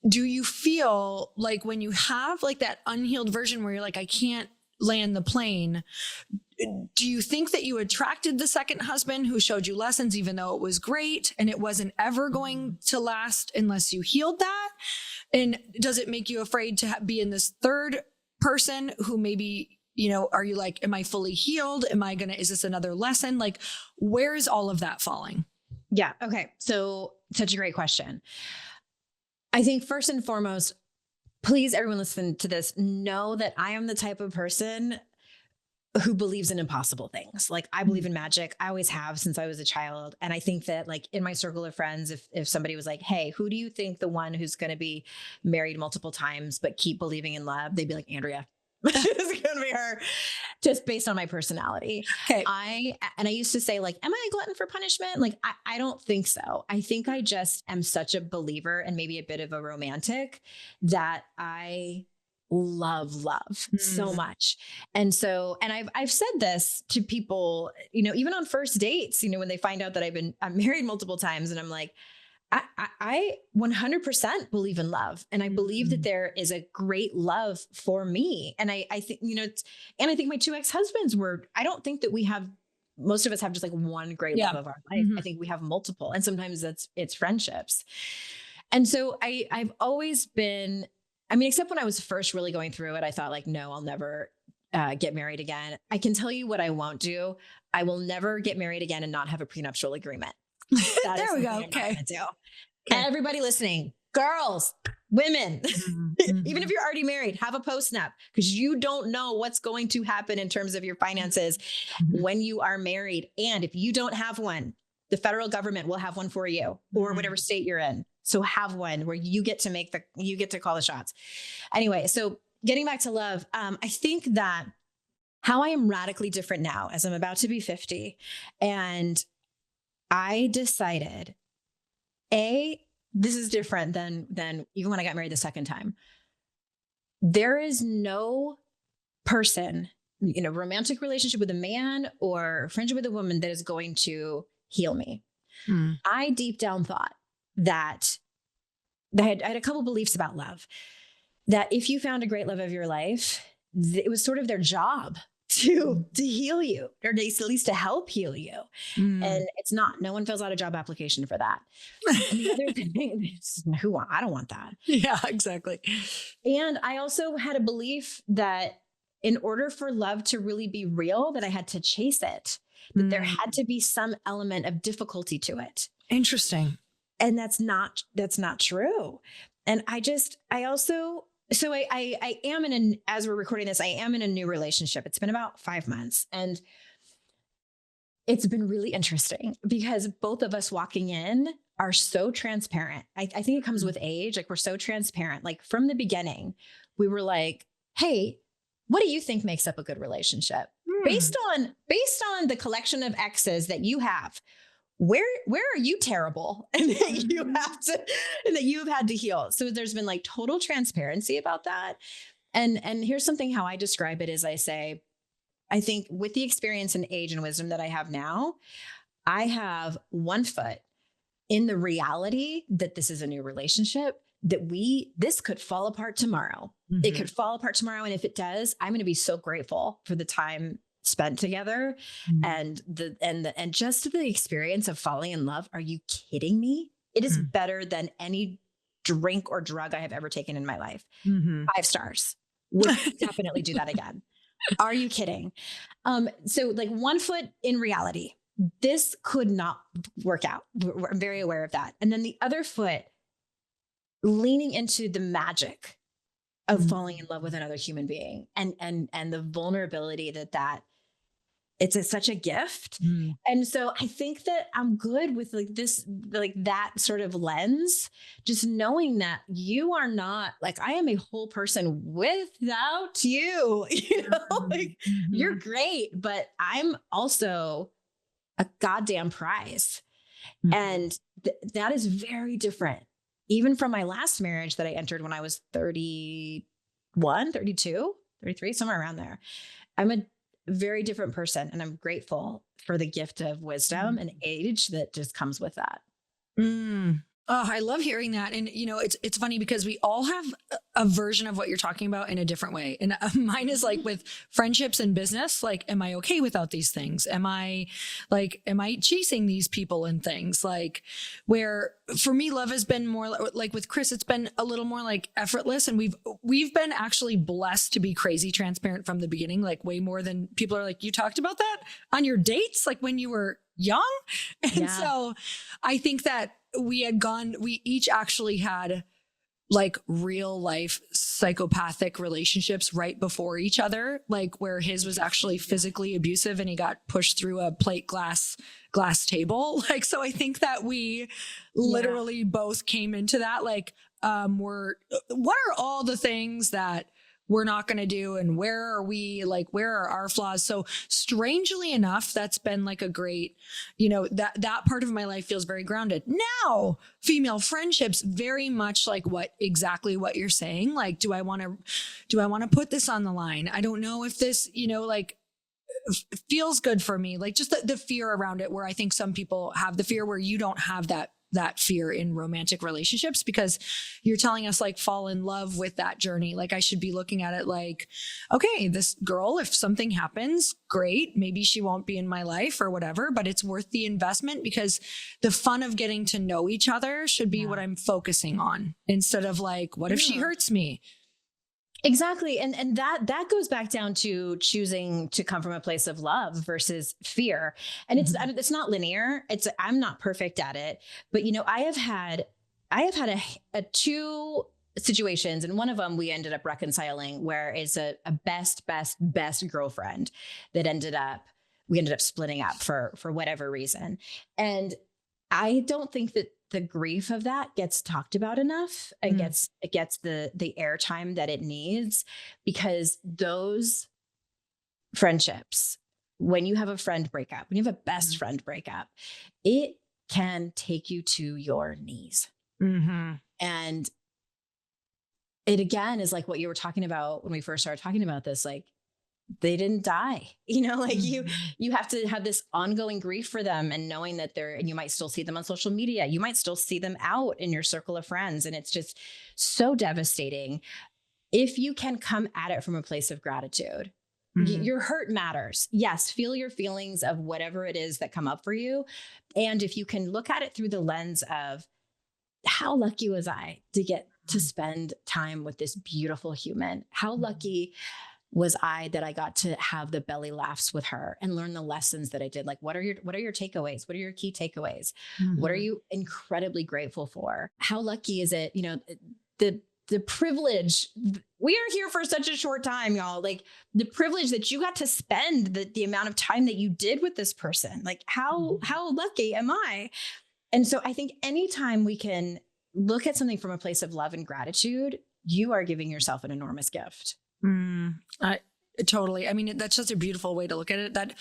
do you feel like when you have like that unhealed version where you're like, I can't land the plane, do you think that you attracted the second husband who showed you lessons, even though it was great and it wasn't ever going to last unless you healed that? And does it make you afraid to be in this third person who maybe, are you like, am I fully healed? Is this another lesson? Like, where is all of that falling? Yeah. Okay. So such a great question. I think first and foremost, please, everyone listen to this, know that I am the type of person who believes in impossible things. Like I believe in magic. I always have since I was a child. And I think that like in my circle of friends, if somebody was like, hey, who do you think the one who's going to be married multiple times, but keep believing in love? They'd be like, Andrea. It's going to be her, just based on my personality. Okay. I used to say like, am I a glutton for punishment? Like, I don't think so. I think I just am such a believer and maybe a bit of a romantic that I love so much. And so, and I've said this to people, even on first dates, when they find out that I'm married multiple times, and I'm like, I 100% believe in love. And I believe that there is a great love for me. And I think, and I think my two ex-husbands I don't think that most of us have just like one great love of our life. I think we have multiple. And sometimes it's friendships. And so I've always been, except when I was first really going through it, I thought like, no, I'll never get married again. I can tell you what I won't do. I will never get married again and not have a prenuptial agreement. There we go. Okay. Everybody listening, girls, women, even if you're already married, have a postnup, because you don't know what's going to happen in terms of your finances when you are married. And if you don't have one, the federal government will have one for you, or whatever state you're in. So have one where you get to call the shots. Anyway, so getting back to love, I think that how I am radically different now as I'm about to be 50, and I decided, this is different than even when I got married the second time. There is no person, romantic relationship with a man or friendship with a woman that is going to heal me. I deep down thought that I had a couple beliefs about love, that if you found a great love of your life, it was sort of their job to heal you, or at least to help heal you. And it's not. No one fills out a job application for that. And the other thing is, I don't want that. Yeah, exactly. And I also had a belief that in order for love to really be real, that I had to chase it, that there had to be some element of difficulty to it. Interesting. And that's not true. And I am as we're recording this, I am in a new relationship. It's been about 5 months, and it's been really interesting because both of us walking in are so transparent. I think it comes with age. Like, we're so transparent. Like, from the beginning, we were like, hey, what do you think makes up a good relationship? Based on the collection of exes that you have, where are you terrible and that you've had to heal? So there's been like total transparency about that. And here's something how I describe it is, I say, I think with the experience and age and wisdom that I have now, I have one foot in the reality that this is a new relationship, that this could fall apart tomorrow. It could fall apart tomorrow. And if it does, I'm going to be so grateful for the time spent together and just the experience of falling in love. Are you kidding me? It is better than any drink or drug I have ever taken in my life. 5 stars. Would definitely do that again. Are you kidding? So like one foot in reality, this could not work out. I'm very aware of that. And then the other foot leaning into the magic of falling in love with another human being and the vulnerability that it's such a gift. And so I think that I'm good with that sort of lens, just knowing that you are not like, I am a whole person without you, you're great, but I'm also a goddamn prize. And that is very different, even from my last marriage that I entered when I was 31, 32, 33, somewhere around there. I'm a very different person, and I'm grateful for the gift of wisdom and age that just comes with that. Oh, I love hearing that. And, it's funny because we all have a version of what you're talking about in a different way. And mine is like with friendships and business, like, am I okay without these things? Am I chasing these people and things? Like, where for me, love has been more like with Chris, it's been a little more like effortless. And we've been actually blessed to be crazy transparent from the beginning, like way more than people are like, you talked about that on your dates, like when you were young. And so I think that we each actually had like real life psychopathic relationships right before each other, like where his was actually physically abusive and he got pushed through a plate glass table. Like, so I think that we literally both came into that, like, what are all the things that we're not going to do, and where are our flaws? So strangely enough, that's been like a great, that part of my life feels very grounded. Now, female friendships, very much like exactly what you're saying. Like, do I want to put this on the line? I don't know if this, feels good for me. Like just the fear around it, where I think some people have the fear where you don't have that that fear in romantic relationships, because you're telling us like fall in love with that journey. Like I should be looking at it like, okay, this girl, if something happens, great. Maybe she won't be in my life or whatever, but it's worth the investment because the fun of getting to know each other should be what I'm focusing on instead of like, what if she hurts me? Exactly. And that goes back down to choosing to come from a place of love versus fear. And it's not linear. I'm not perfect at it, but I have had a two situations, and one of them we ended up reconciling, where it's a best girlfriend that we ended up splitting up for whatever reason. And I don't think that the grief of that gets talked about enough and it gets the airtime that it needs, because those friendships, when you have a friend breakup, when you have a best friend breakup, it can take you to your knees. And it again is like what you were talking about when we first started talking about this, like they didn't die, you have to have this ongoing grief for them, and knowing that and you might still see them on social media. You might still see them out in your circle of friends. And it's just so devastating. If you can come at it from a place of gratitude, your hurt matters. Yes. Feel your feelings of whatever it is that come up for you. And if you can look at it through the lens of how lucky was I to get to spend time with this beautiful human? How lucky was I that I got to have the belly laughs with her and learn the lessons that I did? Like, what are your takeaways? What are your key takeaways? What are you incredibly grateful for? How lucky is it? The privilege, we are here for such a short time, y'all, like the privilege that you got to spend the amount of time that you did with this person. Like how lucky am I? And so I think anytime we can look at something from a place of love and gratitude, you are giving yourself an enormous gift. Totally. I mean, that's just a beautiful way to look at it. That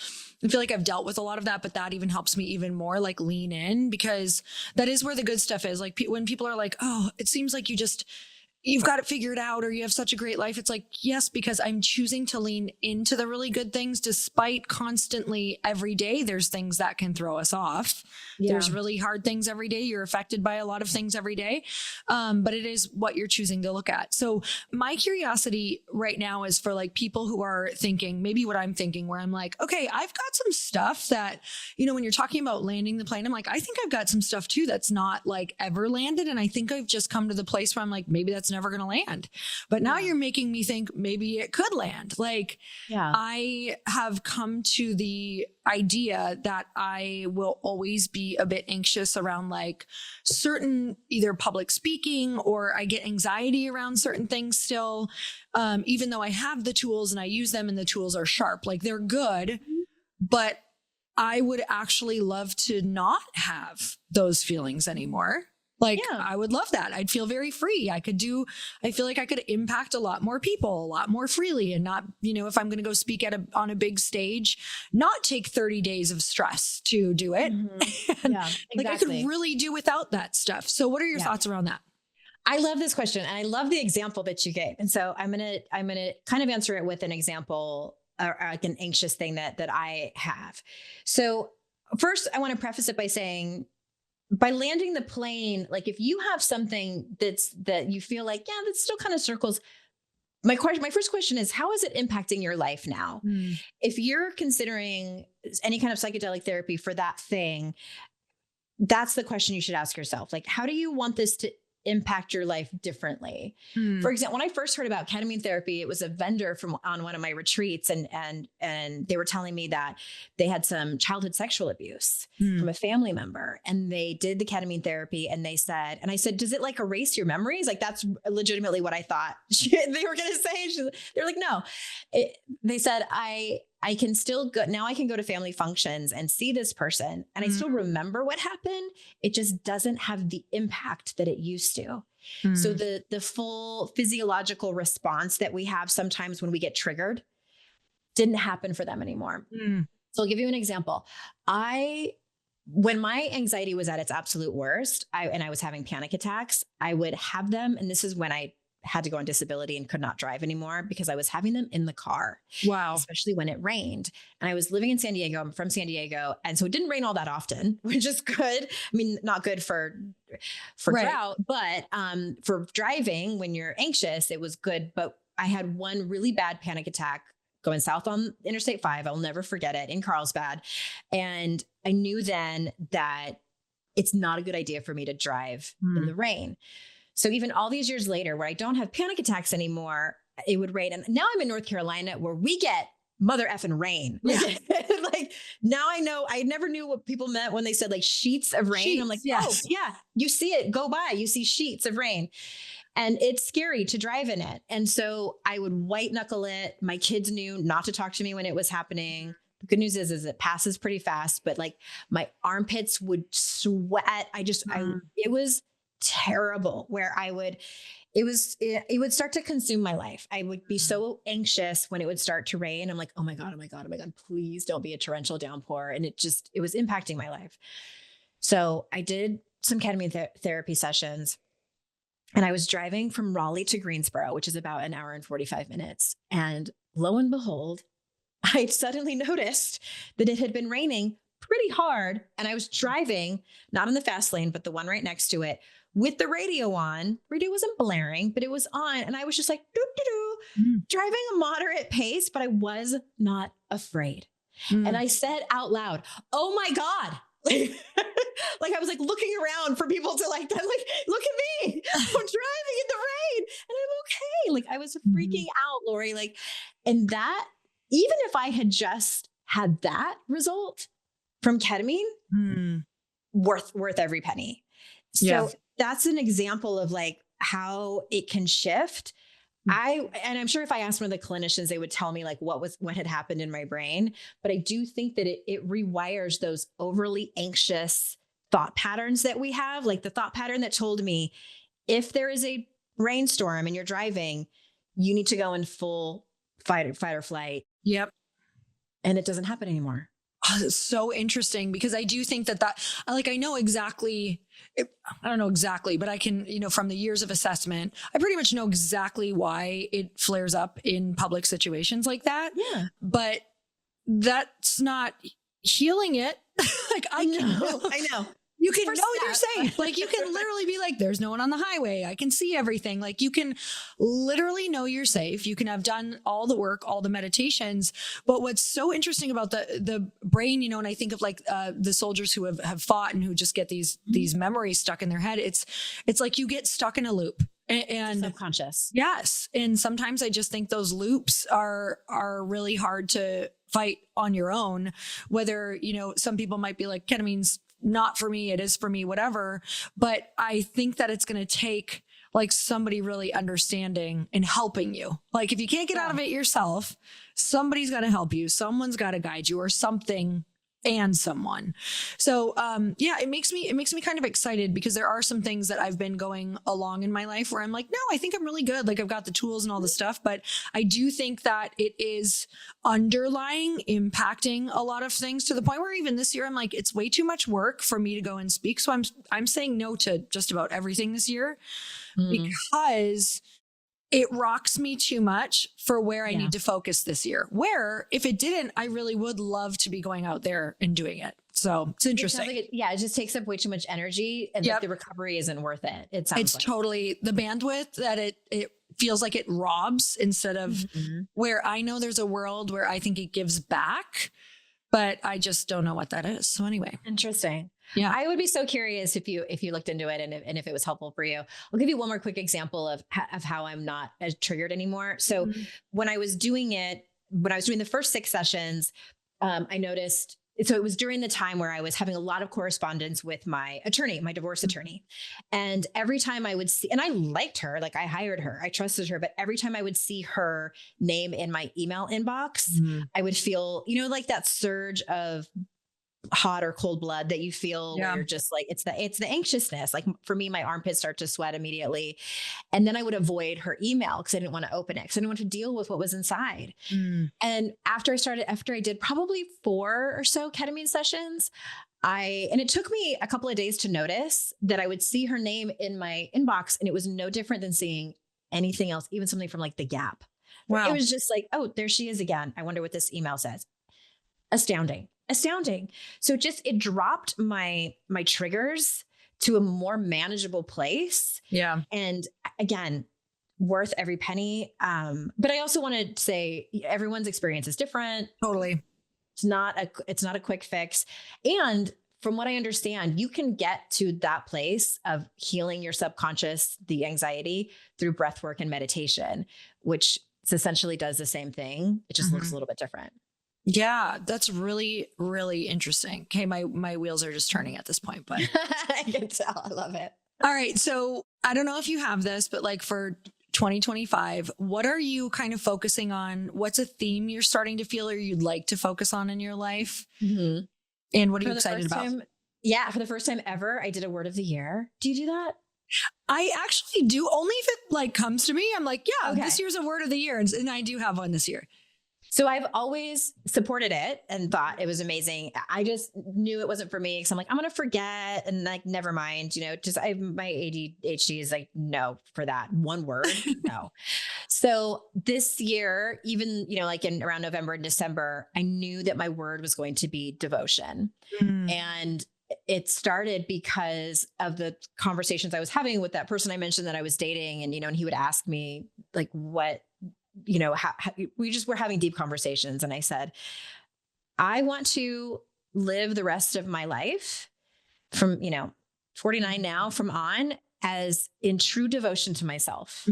I feel like I've dealt with a lot of that, but that even helps me even more like lean in, because that is where the good stuff is. Like when people are like, oh, it seems like you've got it figured out, or you have such a great life. It's like, yes, because I'm choosing to lean into the really good things, despite constantly every day there's things that can throw us off. Yeah. There's really hard things every day. You're affected by a lot of things every day. But it is what you're choosing to look at. So my curiosity right now is for like people who are thinking, maybe what I'm thinking, where I'm like, okay, I've got some stuff that, when you're talking about landing the plane, I'm like, I think I've got some stuff too that's not like ever landed. And I think I've just come to the place where I'm like, maybe that's never going to land. But now you're making me think maybe it could land. Like, I have come to the idea that I will always be a bit anxious around like certain either public speaking, or I get anxiety around certain things still, even though I have the tools and I use them and the tools are sharp, like they're good, but I would actually love to not have those feelings anymore. Like, I would love that. I'd feel very free. I feel like I could impact a lot more people a lot more freely, and not, if I'm going to go speak on a big stage, not take 30 days of stress to do it. And, like I could really do without that stuff. So what are your thoughts around that? I love this question, and I love the example that you gave. And so I'm going to kind of answer it with an example, or like an anxious thing that I have. So first I want to preface it by saying, by landing the plane, like if you have something that you feel like, that still kind of circles. My first question is, how is it impacting your life now? If you're considering any kind of psychedelic therapy for that thing, that's the question you should ask yourself. Like, how do you want this to impact your life differently? For example, when I first heard about ketamine therapy, it was a vendor on one of my retreats, and they were telling me that they had some childhood sexual abuse from a family member, and they did the ketamine therapy, and I said, does it like erase your memories? Like, that's legitimately what I thought they were going to say. They're like, no. They said, I can still go now. I can go to family functions and see this person, and I still remember what happened. It just doesn't have the impact that it used to. So the full physiological response that we have sometimes when we get triggered didn't happen for them anymore. So I'll give you an example. When my anxiety was at its absolute worst, I was having panic attacks, I would have them. And this is when I had to go on disability and could not drive anymore because I was having them in the car, Wow. especially when it rained. And I was living in San Diego. I'm from San Diego. And so it didn't rain all that often, which is good. I mean, not good for Right. drought, but for driving when you're anxious, it was good. But I had one really bad panic attack going south on Interstate 5. I'll never forget it, in Carlsbad. And I knew then that it's not a good idea for me to drive in the rain. So even all these years later, where I don't have panic attacks anymore, it would rain. And now I'm in North Carolina where we get mother effing rain. Yeah. Like now I know, I never knew what people meant when they said like sheets of rain. I'm like, oh yeah, you see it go by, you see sheets of rain. And it's scary to drive in it. And so I would white knuckle it. My kids knew not to talk to me when it was happening. The good news is it passes pretty fast, but like my armpits would sweat. It was terrible where it would start to consume my life. I would be so anxious when it would start to rain. I'm like, oh my God, please don't be a torrential downpour. And it was impacting my life. So I did some ketamine therapy sessions, and I was driving from Raleigh to Greensboro, which is about an hour and 45 minutes. And lo and behold, I suddenly noticed that it had been raining pretty hard. And I was driving, not in the fast lane, but the one right next to it, with the radio on. Radio wasn't blaring, but it was on. And I was just like, driving a moderate pace, but I was not afraid. And I said out loud, oh my God. Like I was like looking around for people to like, look at me, I'm driving in the rain and I'm okay. Like I was freaking out, Lori, like, and that, even if I had just had that result from ketamine, worth every penny. So that's an example of like how it can shift. And I'm sure if I asked one of the clinicians, they would tell me like what had happened in my brain. But I do think that it rewires those overly anxious thought patterns that we have. Like the thought pattern that told me, if there is a rainstorm and you're driving, you need to go in full fight or flight. Yep. And it doesn't happen anymore. Oh, it's so interesting because I do think that like, I know exactly, I don't know exactly, but I can, from the years of assessment, I pretty much know exactly why it flares up in public situations like that. Yeah. But that's not healing it. Like I know. You can know you're safe. Like you can literally be like, there's no one on the highway. I can see everything. Like you can literally know you're safe. You can have done all the work, all the meditations. But what's so interesting about the brain, and I think of like the soldiers who have fought and who just get these memories stuck in their head. It's like you get stuck in a loop. And subconscious. Yes. And sometimes I just think those loops are really hard to fight on your own. Whether, some people might be like, ketamine's not for me, it is for me, whatever. But I think that it's going to take like somebody really understanding and helping you. Like if you can't get out of it yourself, somebody's got to help you. Someone's got to guide you, or something and someone. So, it makes me kind of excited because there are some things that I've been going along in my life where I'm like, no, I think I'm really good. Like I've got the tools and all the stuff, but I do think that it is underlying impacting a lot of things to the point where even this year, I'm like, it's way too much work for me to go and speak. So I'm saying no to just about everything this year because it rocks me too much for where I need to focus this year. Where if it didn't, I really would love to be going out there and doing it. So it's interesting. It just takes up way too much energy, and like the recovery isn't worth it. It's totally the bandwidth that it feels like it robs instead of where I know there's a world where I think it gives back, but I just don't know what that is. So anyway. Interesting. Yeah. I would be so curious if you looked into it and if it was helpful for you. I'll give you one more quick example of how I'm not as triggered anymore. So when I was doing the first 6 sessions, I noticed, so it was during the time where I was having a lot of correspondence with my attorney, my divorce attorney. And every time I would see, and I liked her, like I hired her, I trusted her, but every time I would see her name in my email inbox, I would feel, like that surge of hot or cold blood that you feel where you're just like, it's the anxiousness. Like for me, my armpits start to sweat immediately. And then I would avoid her email because I didn't want to open it because I didn't want to deal with what was inside. And after I did probably 4 or so ketamine sessions, and it took me a couple of days to notice that I would see her name in my inbox and it was no different than seeing anything else, even something from like The Gap. Wow. It was just like, oh, there she is again. I wonder what this email says. Astounding. So it dropped my triggers to a more manageable place. Yeah. And again, worth every penny. But I also want to say everyone's experience is different. Totally. It's not a quick fix. And from what I understand, you can get to that place of healing your subconscious, the anxiety, through breath work and meditation, which essentially does the same thing. It just looks a little bit different. Yeah, that's really, really interesting. Okay, my wheels are just turning at this point, but I can tell. I love it. All right. So I don't know if you have this, but like for 2025, what are you kind of focusing on? What's a theme you're starting to feel or you'd like to focus on in your life? Mm-hmm. And what are you excited about? For the first time ever, I did a word of the year. Do you do that? I actually do, only if it like comes to me. I'm like, yeah, This year's a word of the year. And I do have one this year. So I've always supported it and thought it was amazing. I just knew it wasn't for me because I'm like, I'm going to forget and like, never mind, my ADHD is like, no, for that one word, no. So this year, even, like in around November and December, I knew that my word was going to be devotion. And it started because of the conversations I was having with that person I mentioned that I was dating. And, and he would ask me like, what, how we just were having deep conversations. And I said, I want to live the rest of my life from, 49 now from on as in true devotion to myself.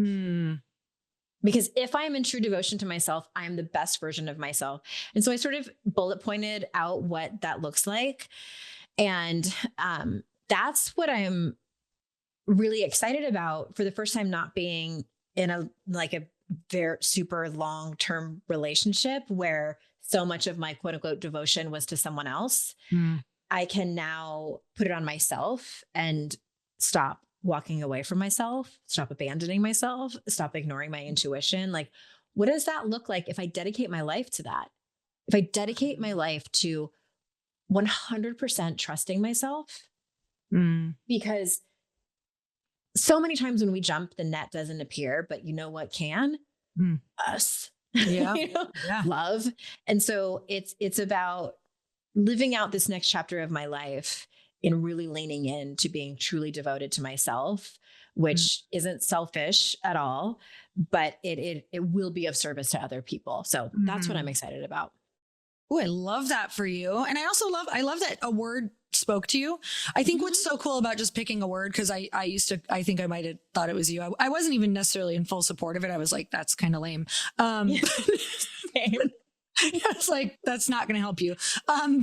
Because if I am in true devotion to myself, I am the best version of myself. And so I sort of bullet pointed out what that looks like. And that's what I'm really excited about, for the first time not being in a very super long-term relationship where so much of my quote unquote devotion was to someone else. I can now put it on myself and stop walking away from myself, stop abandoning myself, stop ignoring my intuition. Like, what does that look like if I dedicate my life to that? If I dedicate my life to 100% trusting myself, because so many times when we jump, the net doesn't appear, but you know what can? Us. Yeah. Love. And so it's about living out this next chapter of my life in really leaning into being truly devoted to myself, which isn't selfish at all, but it will be of service to other people. So that's what I'm excited about. Oh, I love that for you. And I love that a word spoke to you. I think what's so cool about just picking a word, because I think I might have thought it was you. I wasn't even necessarily in full support of it. I was like, that's kind of lame. I was like, that's not going to help you. But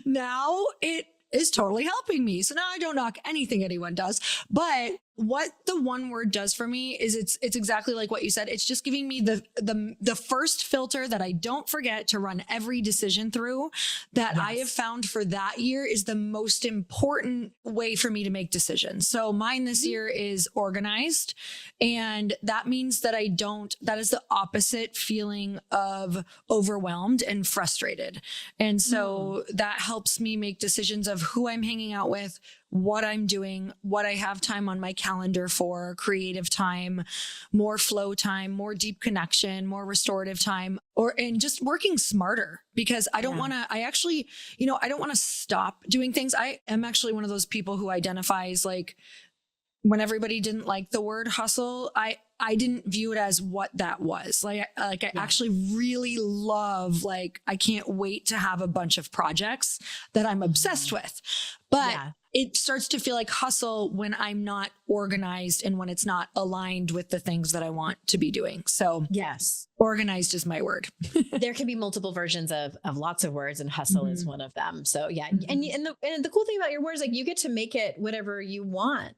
now it is totally helping me. So now I don't knock anything anyone does, but what the one word does for me is it's exactly like what you said. It's just giving me the first filter that I don't forget to run every decision through, that I have found for that year is the most important way for me to make decisions. So mine this year is organized. And that means that that is the opposite feeling of overwhelmed and frustrated. And so that helps me make decisions of who I'm hanging out with, what I'm doing, what I have time on my calendar for, creative time, more flow time, more deep connection, more restorative time, and just working smarter, because I don't want to, I don't want to stop doing things. I am actually one of those people who identifies like, when everybody didn't like the word hustle, I didn't view it as what that was. I actually really love, I can't wait to have a bunch of projects that I'm obsessed with, but it starts to feel like hustle when I'm not organized and when it's not aligned with the things that I want to be doing. So yes, organized is my word. There can be multiple versions of lots of words, and hustle is one of them. So yeah. And the cool thing about your words, you get to make it whatever you want.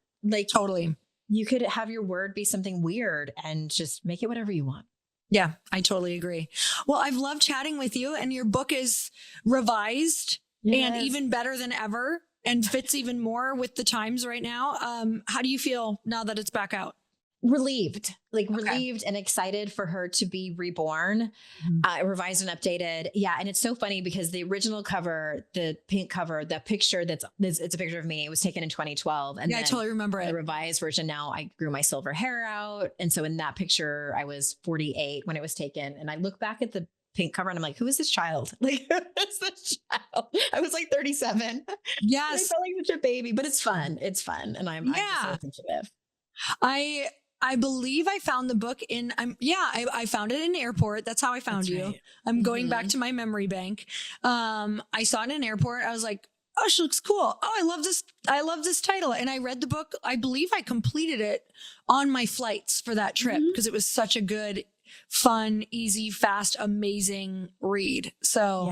Totally. You could have your word be something weird and just make it whatever you want. Yeah, I totally agree. Well, I've loved chatting with you, and your book is revised and even better than ever and fits even more with the times right now. How do you feel now that it's back out? relieved, Okay. relieved and excited for her to be reborn, revised and updated. Yeah. And it's so funny because the original cover, the pink cover, the picture it's a picture of me. It was taken in 2012. And Yeah, I totally remember it. The revised version, now I grew my silver hair out. And so in that picture, I was 48 when it was taken. And I look back at the pink cover and I'm like, who is this child? Like, who is this child? I was like 37. Yes. I felt like such a baby, but it's fun. It's fun. And I'm just so appreciative. I believe I found the book I found it in an airport. That's how I found you. Right. I'm going back to my memory bank. I saw it in an airport. I was like, oh, she looks cool. Oh, I love this. I love this title. And I read the book. I believe I completed it on my flights for that trip because it was such a good, fun, easy, fast, amazing read. So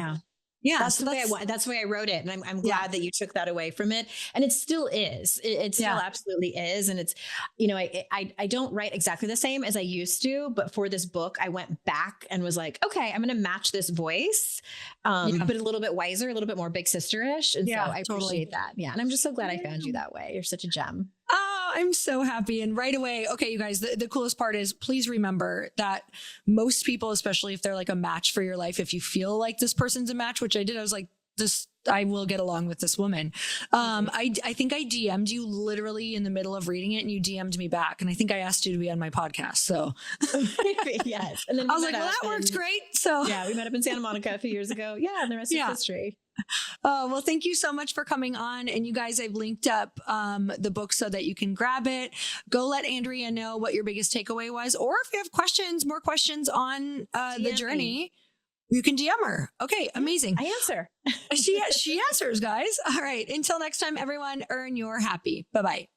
yeah, that's the way I wrote it. And I'm glad that you took that away from it. And it still is. It still absolutely is. And it's, I don't write exactly the same as I used to, but for this book, I went back and was like, okay, I'm going to match this voice, but a little bit wiser, a little bit more big sister-ish. And so I appreciate that. Yeah. And I'm just so glad I found you that way. You're such a gem. Oh, I'm so happy. And right away, okay, you guys, the coolest part is please remember that most people, especially if they're like a match for your life, if you feel like this person's a match, which I did, I was like, I will get along with this woman. I think I DM'd you literally in the middle of reading it and you DM'd me back. And I think I asked you to be on my podcast. So yes. And then I was like, well, that works great. So yeah, we met up in Santa Monica a few years ago. Yeah. And the rest is history. Well, thank you so much for coming on. And you guys, I've linked up the book so that you can grab it. Go let Andrea know what your biggest takeaway was. Or if you have more questions on the journey, you can DM her. Okay, amazing. I answer. She answers, guys. All right. Until next time, everyone, earn your happy. Bye-bye.